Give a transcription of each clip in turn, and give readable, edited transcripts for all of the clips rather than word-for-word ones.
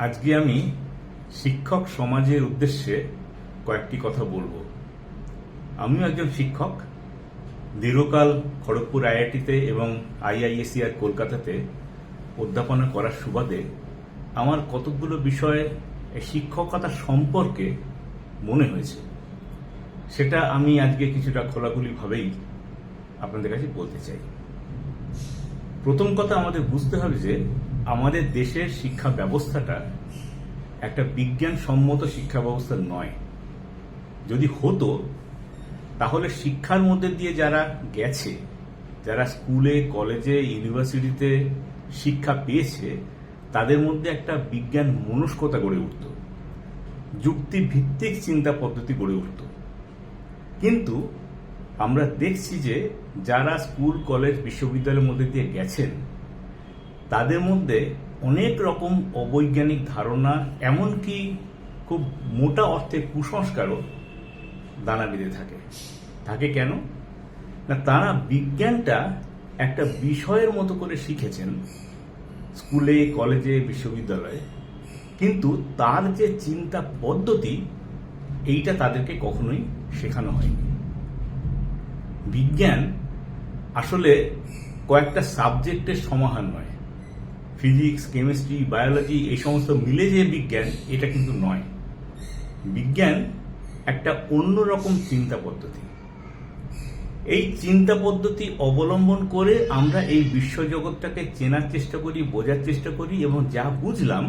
আজকে আমি শিক্ষক সমাজের উদ্দেশ্যে কয়েকটি কথা বলবো। আমিও একজন শিক্ষক, দীর্ঘকাল খড়গপুর আইআইটিতে এবং আইআইএসসিআর কলকাতাতে অধ্যাপনা করার সুবাদে আমার কতকগুলো বিষয়ে শিক্ষকতা সম্পর্কে মনে হয়েছে, সেটা আমি আজকে কিছুটা খোলাখুলিভাবেই আপনাদের কাছে বলতে চাই। প্রথম কথা, আমাদের বুঝতে হবে যে আমাদের দেশের শিক্ষা ব্যবস্থাটা একটা বিজ্ঞানসম্মত শিক্ষা ব্যবস্থা নয়। যদি হতো তাহলে শিক্ষার মধ্যে দিয়ে যারা গেছে, যারা স্কুলে, কলেজে, ইউনিভার্সিটিতে শিক্ষা পেয়েছে, তাদের মধ্যে একটা বিজ্ঞান মনস্কতা গড়ে উঠত, যুক্তিভিত্তিক চিন্তা পদ্ধতি গড়ে উঠত। কিন্তু আমরা দেখছি যে যারা স্কুল, কলেজ, বিশ্ববিদ্যালয়ের মধ্যে দিয়ে গেছেন, তাদের মধ্যে অনেক রকম অবৈজ্ঞানিক ধারণা, এমনকি খুব মোটা অর্থে কুসংস্কারও দানা বেঁধে থাকে কেন না, তারা বিজ্ঞানটা একটা বিষয়ের মতো করে শিখেছেন স্কুলে, কলেজে, বিশ্ববিদ্যালয়ে, কিন্তু তার যে চিন্তা পদ্ধতি, এইটা তাদেরকে কখনোই শেখানো হয়নি। বিজ্ঞান আসলে কয়েকটা সাবজেক্টের সমাহার নয়। ফিজিক্স, কেমিস্ট্রি, বায়োলজি এই সমস্ত মিলে যে বিজ্ঞান, এটা কিন্তু নয়। বিজ্ঞান একটা অন্যরকম চিন্তা পদ্ধতি। এই চিন্তা পদ্ধতি অবলম্বন করে আমরা এই বিশ্বজগৎটাকে চেনার চেষ্টা করি, বোঝার চেষ্টা করি, এবং যা বুঝলাম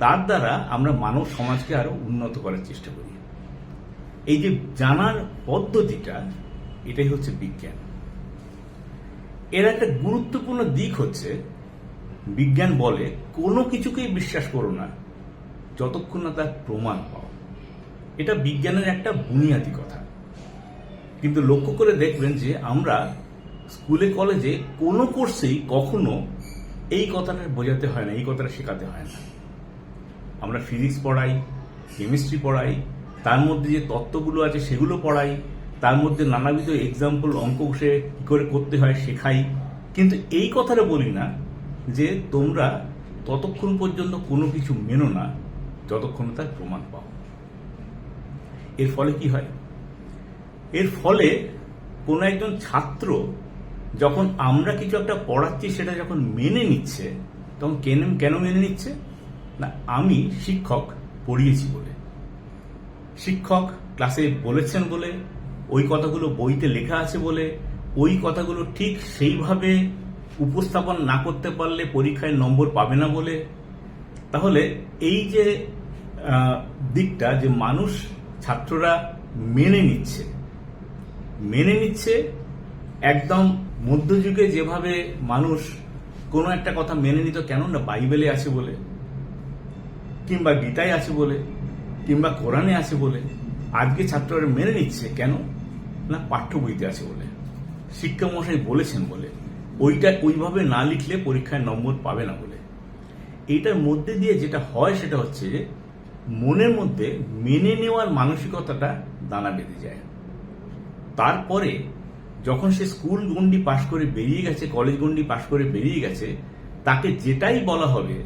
তার দ্বারা আমরা মানব সমাজকে আরো উন্নত করার চেষ্টা করি। এই যে জানার পদ্ধতিটা, এটাই হচ্ছে বিজ্ঞান। এর একটা গুরুত্বপূর্ণ দিক হচ্ছে, বিজ্ঞান বলে কোনো কিছুকেই বিশ্বাস করো না যতক্ষণ না তার প্রমাণ পাও। এটা বিজ্ঞানের একটা বুনিয়াদী কথা। কিন্তু লক্ষ্য করে দেখবেন যে আমরা স্কুলে, কলেজে কোনো কোর্সেই কখনো এই কথাটা বোঝাতে হয় না, এই কথাটা শেখাতে হয় না। আমরা ফিজিক্স পড়াই, কেমিস্ট্রি পড়াই, তার মধ্যে যে তত্ত্বগুলো আছে সেগুলো পড়াই, তার মধ্যে নানাবিধ এক্সাম্পল, অঙ্ক সে কি করে করতে হয় শেখাই, কিন্তু এই কথাটা বলি না যে তোমরা ততক্ষণ পর্যন্ত কোনো কিছু মেনো না যতক্ষণ তার প্রমাণ পাও। এর ফলে কি হয়? এর ফলে কোনো একজন ছাত্র যখন আমরা কিছু একটা পড়াচ্ছি সেটা যখন মেনে নিচ্ছে, তখন কেন মেনে নিচ্ছে না, আমি শিক্ষক পড়িয়েছি বলে, শিক্ষক ক্লাসে বলেছেন বলে, ওই কথাগুলো বইতে লেখা আছে বলে, ওই কথাগুলো ঠিক সেইভাবে উপস্থাপন না করতে পারলে পরীক্ষায় নম্বর পাবে না বলে। তাহলে এই যে দিকটা, যে মানুষ, ছাত্ররা মেনে নিচ্ছে একদম মধ্যযুগে যেভাবে মানুষ কোনো একটা কথা মেনে নিত, কেন না বাইবেলে আছে বলে, কিংবা গীতায় আছে বলে, কিংবা কোরআনে আছে বলে। আজকে ছাত্ররা মেনে নিচ্ছে কেন না, পাঠ্য বইতে আছে বলে, শিক্ষামশাই বলেছেন বলে, ওইটা ওইভাবে না লিখলে পরীক্ষায় নম্বর পাবে না বলে। এইটার মধ্যে দিয়ে যেটা হয় সেটা হচ্ছে যে মনের মধ্যে মেনে নেওয়ার মানসিকতাটা দানা বেঁধে যায়। তারপরে যখন সে স্কুল গণ্ডি পাশ করে বেরিয়ে গেছে, কলেজ গণ্ডি পাশ করে বেরিয়ে গেছে, তাকে যেটাই বলা হবে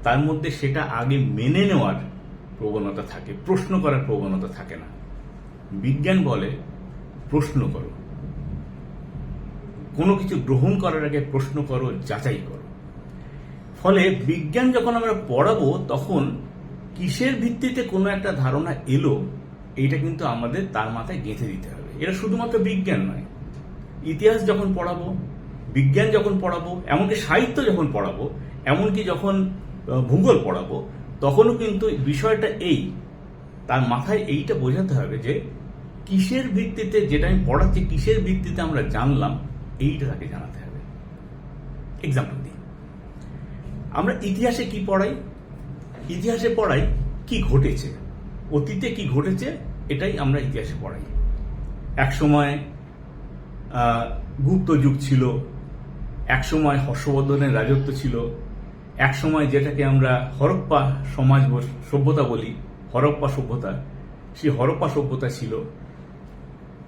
তার মধ্যে সেটা আগে মেনে নেওয়ার প্রবণতা থাকে, প্রশ্ন করার প্রবণতা থাকে না। বিজ্ঞান বলে প্রশ্ন করো, কোনো কিছু গ্রহণ করার আগে প্রশ্ন করো, যাচাই করো। ফলে বিজ্ঞান যখন আমরা পড়াবো, তখন কিসের ভিত্তিতে কোনো একটা ধারণা এলো, এইটা কিন্তু আমাদের তার মাথায় গেঁথে দিতে হবে। এটা শুধুমাত্র বিজ্ঞান নয়, ইতিহাস যখন পড়াবো, বিজ্ঞান যখন পড়াবো, এমনকি সাহিত্য যখন পড়াবো, এমনকি যখন ভূগোল পড়াবো, তখনও কিন্তু বিষয়টা তার মাথায় এইটা বোঝাতে হবে যে কিসের ভিত্তিতে যেটা আমি পড়াচ্ছি, কিসের ভিত্তিতে আমরা জানলাম, এইটা তাকে জানাতে হবে। এক্সাম্পল দিই, আমরা ইতিহাসে কি পড়াই? ইতিহাসে পড়াই কি ঘটেছে, অতীতে কি ঘটেছে, এটাই আমরা ইতিহাসে পড়াই। একসময় গুপ্ত যুগ ছিল, একসময় হর্ষবর্ধনের রাজত্ব ছিল, একসময় যেটাকে আমরা হরপ্পা সমাজ সভ্যতা বলি, হরপ্পা সভ্যতা, সেই হরপ্পা সভ্যতা ছিল।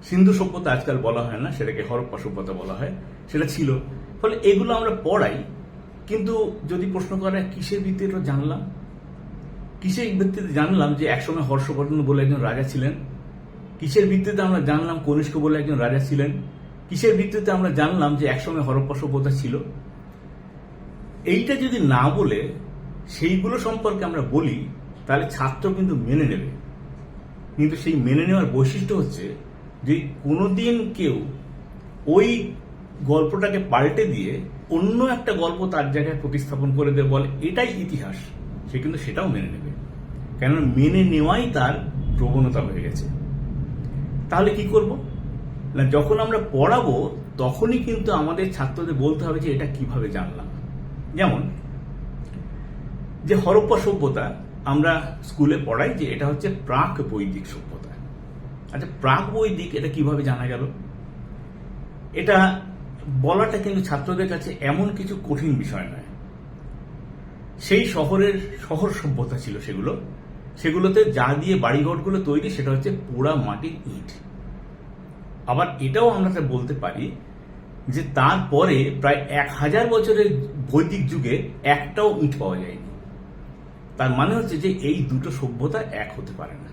সিন্ধু সভ্যতা আজকাল বলা হয় না, সেটাকে হরপ্পা সভ্যতা বলা হয়, সেটা ছিল। ফলে এগুলো আমরা পড়াই, কিন্তু যদি প্রশ্ন করে কিসের ভিত্তিতে জানলাম, কিসের ভিত্তিতে জানলাম যে একসময় হর্ষবর্ধন বলে একজন রাজা ছিলেন? কিসের ভিত্তিতে আমরা জানলাম কনিষ্ক বলে একজন রাজা ছিলেন? কিসের ভিত্তিতে আমরা জানলাম যে একসময় হরপ্পা সভ্যতা ছিল? এইটা যদি না বলে সেইগুলো সম্পর্কে আমরা বলি, তাহলে ছাত্র কিন্তু মেনে নেবে। কিন্তু সেই মেনে নেওয়ার বৈশিষ্ট্য হচ্ছে যে কোনোদিন কেউ ওই গল্পটাকে পাল্টে দিয়ে অন্য একটা গল্প তার জায়গায় প্রতিস্থাপন করে দেবে, বলে এটাই ইতিহাস, সে কিন্তু সেটাও মেনে নেবে, কেননা মেনে নেওয়াই তার প্রবণতা হয়ে গেছে। তাহলে কি করব না, যখন আমরা পড়াবো তখনই কিন্তু আমাদের ছাত্রদের বলতে হবে যে এটা কিভাবে জানলাম। যেমন যে হরপ্পা সভ্যতা আমরা স্কুলে পড়াই যে এটা হচ্ছে প্রাক বৈদিক সভ্যতা। আচ্ছা, প্রাক বৈদিক এটা কিভাবে জানা গেল? এটা বলাটা কিন্তু ছাত্রদের কাছে এমন কিছু কঠিন বিষয় নয়। সেই শহর সভ্যতা ছিল সেগুলোতে যা দিয়ে বাড়িঘরগুলো তৈরি সেটা হচ্ছে পোড়া মাটির ইট। আবার এটাও আমরা বলতে পারি যে তারপরে প্রায় 1000 বছরের বৈদিক যুগে একটাও ইট পাওয়া যায়নি। তার মানে হচ্ছে যে এই দুটো সভ্যতা এক হতে পারে না।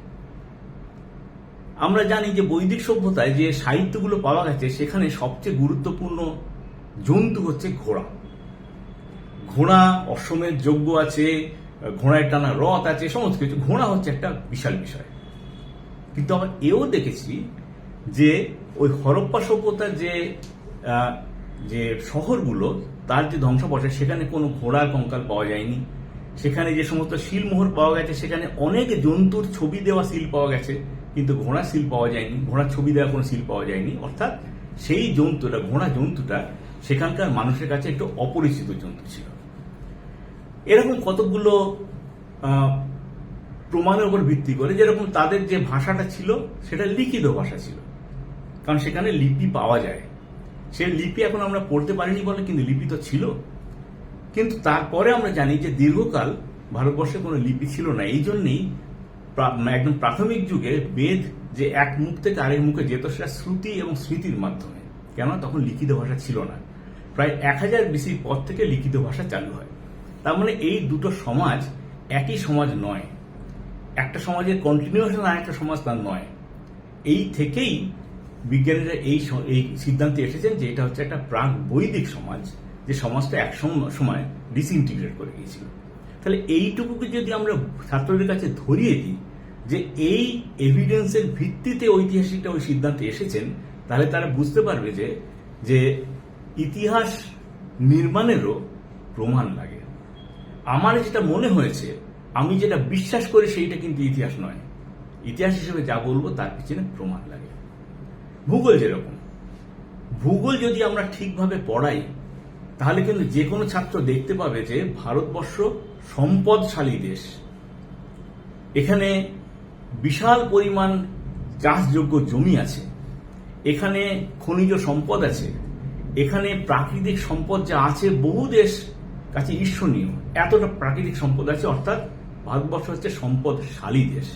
আমরা জানি যে বৈদিক সভ্যতায় যে সাহিত্যগুলো পাওয়া গেছে সেখানে সবচেয়ে গুরুত্বপূর্ণ জন্তু হচ্ছে ঘোড়া। ঘোড়া অশ্বমেধ যজ্ঞ আছে, ঘোড়ায় টানা রথ আছে, সমস্ত কিছু। ঘোড়া হচ্ছে একটা বিশাল বিষয়। কিন্তু আমরা এও দেখেছি যে ওই হরপ্পা সভ্যতার যে শহরগুলো তার যে ধ্বংসপসার, সেখানে কোনো ঘোড়ার কঙ্কাল পাওয়া যায়নি। সেখানে যে সমস্ত শিলমোহর পাওয়া গেছে সেখানে অনেক জন্তুর ছবি দেওয়া সিল পাওয়া গেছে, কিন্তু ঘোড়ার সিল পাওয়া যায়নি, ঘোড়ার ছবি দেওয়া কোনো সিল পাওয়া যায়নি। অর্থাৎ সেই জন্তুটা, ঘোড়া জন্তুটা সেখানকার মানুষের কাছে একটু অপরিচিত জন্তু ছিল। এরকম কতগুলো প্রমাণের উপর ভিত্তি করে, যেরকম তাদের যে ভাষাটা ছিল সেটা লিখিত ভাষা ছিল, কারণ সেখানে লিপি পাওয়া যায়। সেই লিপি এখন আমরা পড়তে পারিনি বলে, কিন্তু লিপি তো ছিল। কিন্তু তারপরে আমরা জানি যে দীর্ঘকাল ভারতবর্ষে কোনো লিপি ছিল না। এই জন্যই একদম প্রাথমিক যুগে বেদ যে এক মুখ থেকে আরেক মুখে যেত সেটা শ্রুতি এবং স্মৃতির মাধ্যমে, কেন তখন লিখিত ভাষা ছিল না। প্রায় 1000 BC পর থেকে লিখিত ভাষা চালু হয়। তার মানে এই দুটো সমাজ একই সমাজ নয়, একটা সমাজের কন্টিনিউশন আর একটা সমাজ তার নয়। এই থেকেই বিজ্ঞানীরা এই সিদ্ধান্তে এসেছেন যে এটা হচ্ছে একটা প্রাক বৈদিক সমাজ, যে সমাজটা এক সময় ডিসইন্টিগ্রেট করে গিয়েছিল। তাহলে এইটুকুকে যদি আমরা ছাত্রদের কাছে ধরিয়ে দিই যে এই এভিডেন্সের ভিত্তিতে ঐতিহাসিকরা ওই সিদ্ধান্তে এসেছেন, তাহলে তারা বুঝতে পারবে যে ইতিহাস নির্মাণেরও প্রমাণ লাগে। আমার যেটা মনে হয়েছে, আমি যেটা বিশ্বাস করি সেইটা কিন্তু ইতিহাস নয়। ইতিহাস হিসেবে যা বলবো তার পিছনে প্রমাণ লাগে। ভূগোল যেরকম, ভূগোল যদি আমরা ঠিকভাবে পড়াই তাহলে কিন্তু যে কোনো ছাত্র দেখতে পাবে যে ভারতবর্ষ সম্পদশালী দেশ। এখানে বিশাল পরিমাণ চাষযোগ্য জমি আছে, এখানে খনিজ সম্পদ আছে, এখানে প্রাকৃতিক সম্পদ যা আছে বহু দেশ কাছে ঈর্ষণীয়, এতটা প্রাকৃতিক সম্পদ আছে। অর্থাৎ ভারতবর্ষ হচ্ছে সম্পদশালী দেশ।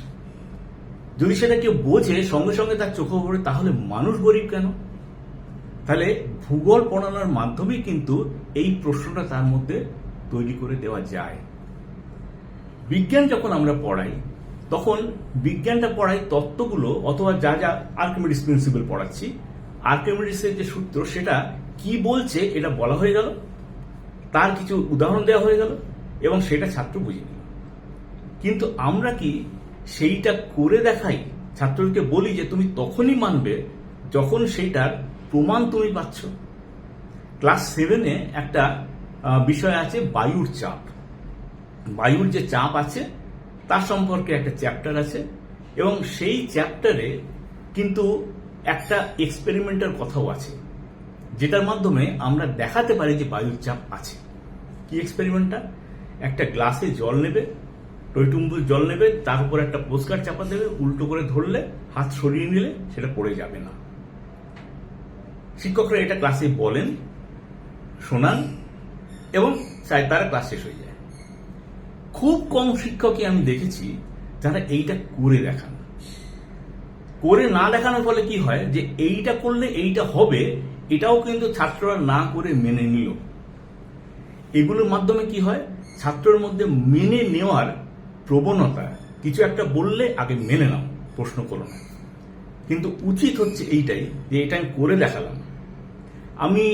যদি সেটা কেউ বোঝে, সঙ্গে সঙ্গে তার চোখে পড়ে, তাহলে মানুষ গরিব কেন? তাহলে ভূগোল পড়ানোর মাধ্যমেই কিন্তু এই প্রশ্নটা তার মধ্যে তৈরি করে দেওয়া যায়। বিজ্ঞান যখন আমরা পড়াই তখন বিজ্ঞানটা পড়াই তত্ত্বগুলো, অথবা যা আর্কিমিডিস প্রিন্সিপাল পড়াচ্ছি, আর্কিমিডিসের যে সূত্র সেটা কি বলছে এটা বলা হয়ে গেল, তার কিছু উদাহরণ দেওয়া হয়ে গেল এবং সেটা ছাত্র বুঝে নিল। কিন্তু আমরা কি সেইটা করে দেখাই, ছাত্রদেরকে বলি যে তুমি তখনই মানবে যখন সেইটার প্রমাণ তুমি পাচ্ছ। ক্লাস 7-এ একটা বিষয় আছে বায়ুর চাপ। বায়ুর যে চাপ আছে তার সম্পর্কে একটা চ্যাপ্টার আছে, এবং সেই চ্যাপ্টারে কিন্তু একটা এক্সপেরিমেন্টের কথাও আছে, যেটার মাধ্যমে আমরা দেখাতে পারি যে বায়ুর চাপ আছে। কি এক্সপেরিমেন্টটা? একটা গ্লাসে জল নেবে, টইটুম্বুর জল নেবে, তার উপর একটা পোস্টকার্ড চাপা দেবে, উল্টো করে ধরলে, হাত সরিয়ে নিলে সেটা পড়ে যাবে না। শিক্ষকরা এটা ক্লাসে বলেন, শোনান এবং তারা ক্লাস শেষ হয়ে যায়। খুব কম শিক্ষকই আমি দেখেছি যারা এইটা করে দেখান। করে না দেখানোর ফলে কি হয়, যে এইটা করলে এইটা হবে, এটাও কিন্তু ছাত্ররা না করে মেনে নিল। এগুলোর মাধ্যমে কি হয়, ছাত্রের মধ্যে মেনে নেওয়ার প্রবণতা, কিছু একটা বললে আগে মেনে নাও, প্রশ্ন করো না। কিন্তু উচিত হচ্ছে এইটাই যে এটা আমি করে দেখালাম। আমি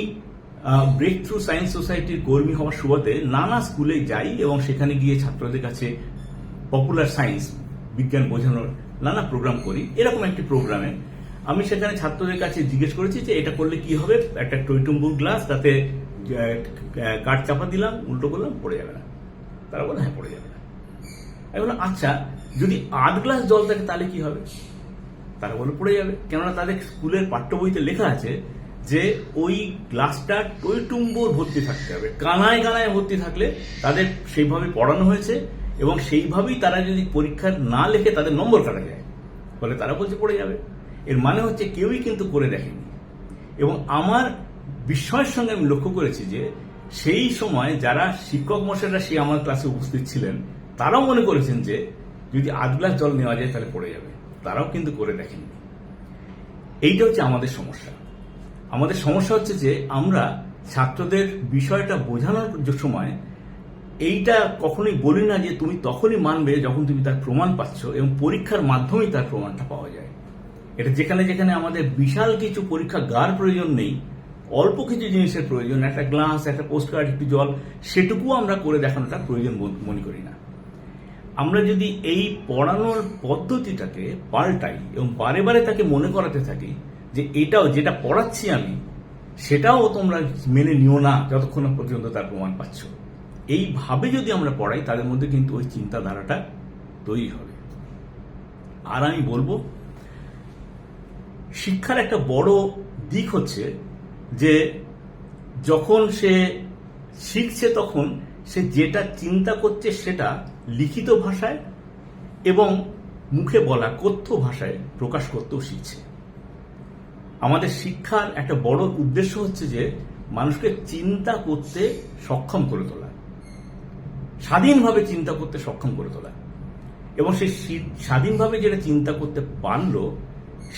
ব্রেক থ্রু সায়েন্স সোসাইটির কর্মী হওয়ার সুবাদে নানা স্কুলে যাই এবং সেখানে গিয়ে ছাত্রদের কাছে পপুলার সায়েন্স, বিজ্ঞান বোঝানোর নানা প্রোগ্রাম করি। এরকম একটি প্রোগ্রামে আমি সেখানে ছাত্রদের কাছে জিজ্ঞেস করেছি যে এটা করলে কি হবে। একটা টইটুম্বুর গ্লাস, তাতে কাঠ চাপা দিলাম, উল্টো করলাম, পড়ে যাবে না। তারা বলে হ্যাঁ পড়ে যাবে না। আমি বললাম আচ্ছা, যদি 8 গ্লাস জল থাকে তাহলে কি হবে? তারা বলে পড়ে যাবে। কেননা তাদের স্কুলের পাঠ্য বইতে লেখা আছে যে ওই গ্লাসটা টইটুম্বুর ভর্তি থাকতে হবে। কানায় কানায় ভর্তি থাকলে তাদের সেইভাবে পড়ানো হয়েছে এবং সেইভাবেই তারা যদি পরীক্ষা না লেখে তাদের নম্বর কাটা যায়। ফলে তারা বলছে পড়ে যাবে। এর মানে হচ্ছে কেউই কিন্তু করে দেখেনি। এবং আমার বিস্ময়ের সঙ্গে আমি লক্ষ্য করেছি যে সেই সময় যারা শিক্ষক মশাইরা সেই আমার ক্লাসে উপস্থিত ছিলেন, তারাও মনে করেছেন যে যদি 8 গ্লাস জল নেওয়া যায় তাহলে পড়ে যাবে। তারাও কিন্তু করে দেখেনি। এইটা হচ্ছে আমাদের সমস্যা। আমাদের সমস্যা হচ্ছে যে আমরা ছাত্রদের বিষয়টা বোঝানোর সময় এইটা কখনোই বলি না যে তুমি তখনই মানবে যখন তুমি তার প্রমাণ পাচ্ছ, এবং পরীক্ষার মাধ্যমেই তার প্রমাণটা পাওয়া যায়। এটা যেখানে যেখানে আমাদের বিশাল কিছু পরীক্ষাগার প্রয়োজন নেই, অল্প কিছু জিনিসের প্রয়োজন, একটা গ্লাস, একটা পোস্টকার্ড, একটু জল, সেটুকু আমরা করে দেখানোটা প্রয়োজন মনে করি না। আমরা যদি এই পড়ানোর পদ্ধতিটাকে পাল্টাই এবং বারে বারে তাকে মনে করাতে থাকি যে এটাও যেটা পড়াচ্ছি আমি সেটাও তোমরা মেনে নিও না যতক্ষণ না পর্যন্ত তার প্রমাণ পাচ্ছ, এইভাবে যদি আমরা পড়াই, তাদের মধ্যে কিন্তু ওই চিন্তাধারাটা তৈরি হবে। আর আমি বলবো, শিক্ষার একটা বড় দিক হচ্ছে যে যখন সে শিখছে তখন সে যেটা চিন্তা করছে সেটা লিখিত ভাষায় এবং মুখে বলা কথ্য ভাষায় প্রকাশ করতেও শিখছে। আমাদের শিক্ষার একটা বড় উদ্দেশ্য হচ্ছে যে মানুষকে চিন্তা করতে সক্ষম করে তোলা, স্বাধীনভাবে চিন্তা করতে সক্ষম করে তোলা, এবং সে স্বাধীনভাবে যেটা চিন্তা করতে পারলো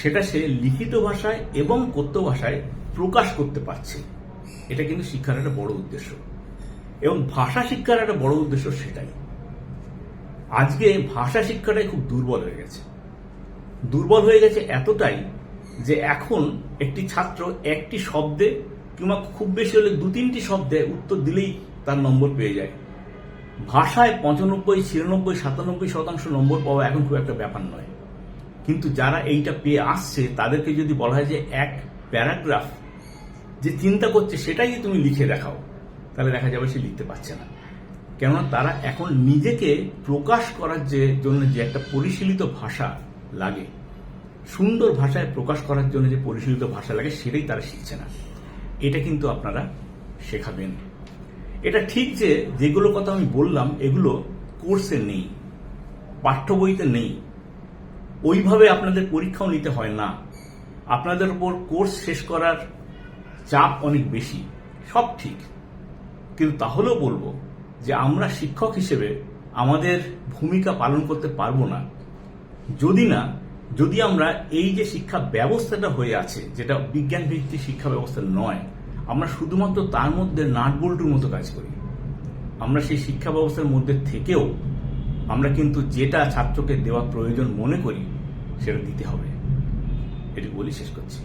সেটা সে লিখিত ভাষায় এবং কথ্য ভাষায় প্রকাশ করতে পারছে। এটা কিন্তু শিক্ষার একটা বড় উদ্দেশ্য, এবং ভাষা শিক্ষার একটা বড় উদ্দেশ্য সেটাই। আজকে ভাষা শিক্ষাটাই খুব দুর্বল হয়ে গেছে। দুর্বল হয়ে গেছে এতটাই যে এখন একটি ছাত্র একটি শব্দে কিংবা খুব বেশি হলে 2-3টি শব্দে উত্তর দিলেই তার নম্বর পেয়ে যায়। ভাষায় 95, 96, 97% নম্বর পাওয়া এখন খুব একটা ব্যাপার নয়। কিন্তু যারা এইটা পেয়ে আসছে তাদেরকে যদি বলা হয় যে এক প্যারাগ্রাফ যে চিন্তা করছে সেটাই তুমি লিখে দেখাও, তাহলে দেখা যাবে সে লিখতে পারছে না। কেননা তারা এখন নিজেকে প্রকাশ করার জন্য যে একটা পরিশীলিত ভাষা লাগে, সুন্দর ভাষায় প্রকাশ করার জন্য যে পরিশীলিত ভাষা লাগে, সেটাই তারা শিখছে না। এটা কিন্তু আপনারা শেখাবেন। এটা ঠিক যে যেগুলো কথা আমি বললাম এগুলো কোর্সে নেই, পাঠ্য বইতে নেই, ওইভাবে আপনাদের পরীক্ষাও নিতে হয় না। আপনাদের উপর কোর্স শেষ করার চাপ অনেক বেশি, সব ঠিক। কিন্তু তাহলেও বলবো যে আমরা শিক্ষক হিসেবে আমাদের ভূমিকা পালন করতে পারবো না যদি আমরা এই যে শিক্ষা ব্যবস্থাটা হয়ে আছে, যেটা বিজ্ঞান ভিত্তিক শিক্ষা ব্যবস্থা নয়, আমরা শুধুমাত্র তার মধ্যে নাট বল্টুর মতো কাজ করি। আমরা সেই শিক্ষা ব্যবস্থার মধ্যে থেকেও আমরা কিন্তু যেটা ছাত্রকে দেওয়া প্রয়োজন মনে করি সেটা দিতে হবে। এটি বলি শেষ করছি।